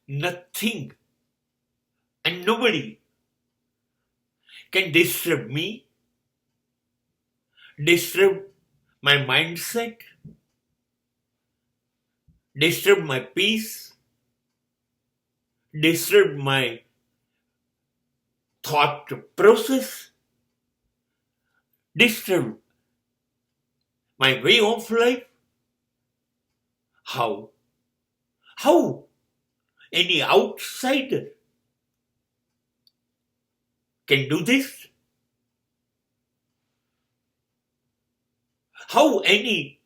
nothing and nobody can disturb me, disturb my mindset, disturb my peace, disturb my thought process, disturb my way of life. How? How any outsider can do this? How any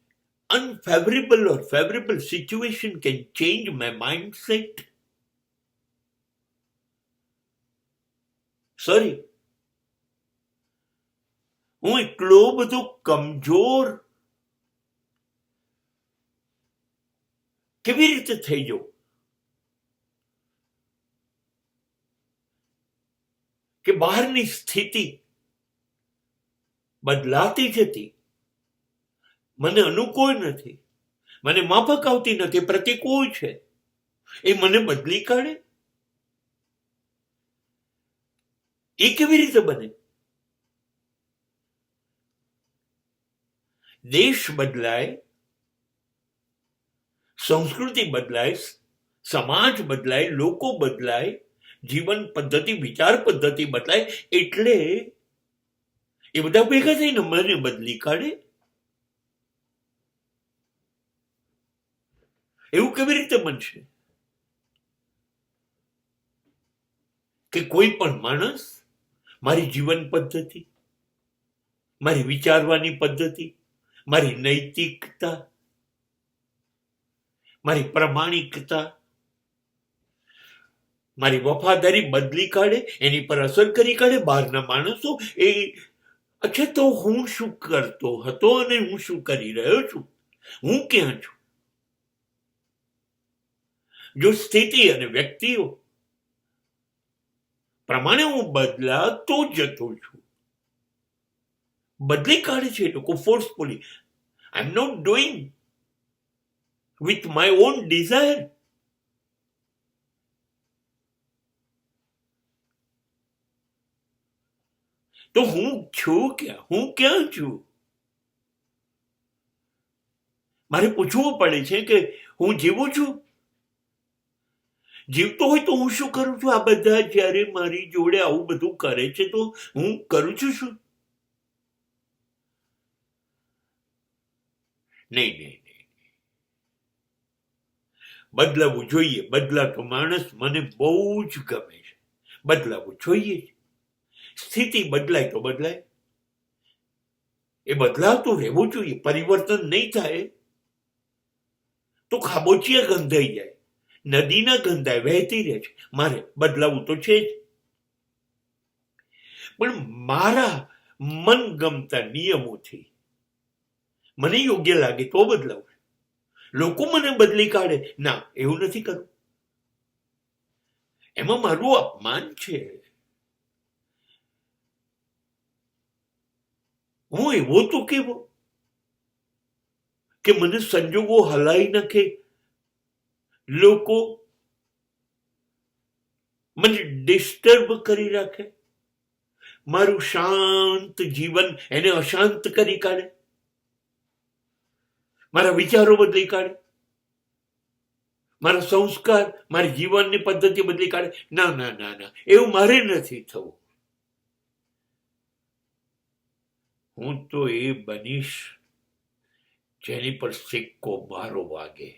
unfavorable or favorable situation can change my mindset? Sorry. હું એટલો બધો કમજોર કેવી રીતે થઈ જાઉં કે બહારની સ્થિતિ બદલાતી જતી, મને અનુકૂળ નથી, મને માફક આવતી નથી, પ્રતિકૂળ છે, એ મને બદલી કાઢે? એ કેવી રીતે બને? દેશ બદલાય, સંસ્કૃતિ બદલાય, સમાજ બદલાય, લોકો બદલાય, જીવન પદ્ધતિ, વિચાર પદ્ધતિ બદલાય એટલે એ બધા ભેગા થઈને મને બદલી કાઢે? એવું કેવી રીતે બનશે કે કોઈ પણ માણસ મારી જીવન પદ્ધતિ, મારી વિચારવાની પદ્ધતિ, મારી નૈતિકતા, મારી પ્રમાણિકતા, મારી વફાદારી બદલી કાઢે, એની પર અસર કરી કાઢે? બહારના માણસો એ અચ્છા તો હું શું કરતો હતો અને હું શું કરી રહ્યો છું, હું ક્યાં છું? જો સ્થિતિ અને વ્યક્તિઓ પ્રમાણે હું બદલાતો જતો છું, બદલી કાઢે છે એ લોકો forcefully. I am not doing with my own desire. તો હું છું ક્યાં? હું ક્યાં છું? મારે પૂછવું પડે છે કે હું જીવું છું? જીવતો હોય તો હું શું કરું છું? આ બધા જ્યારે મારી જોડે આવું બધું કરે છે તો હું કરું છું શું? નહીં નહીં, બદલાવું જોઈએ. બદલાતો માણસ મને બહુ જ ગમે છે. બદલાવું જોઈએ. સ્થિતિ બદલાય તો બદલાય, એ બદલાવતું રહેવું જોઈએ. પરિવર્તન નહીં થાય તો ખાબોચિયા ગંધાઈ જાય, નદી ના ગંધાય, વહેતી રહે છે. મારે બદલાવું તો છે જ, પણ મારા મનગમતા નિયમોથી મને યોગ્ય લાગે તો બદલાવું. લોકો મને બદલી કાઢે, ના, એવું નથી કરવું. એમાં મારું અપમાન છે. હું એવો તો કેવો કે મને સંજોગો હલાવી નાખે, લોકો મને ડિસ્ટર્બ કરી રાખે, મારું શાંત જીવન એને અશાંત કરી કાઢે, મારા વિચારો બદલી કાઢે, મારા સંસ્કાર, મારી જીવનની પદ્ધતિ બદલી કાઢે? ના ના ના ના, એવું મારે નથી થવું. હું તો એ બનીશ જેની પર સિક્કો મારો વાગે.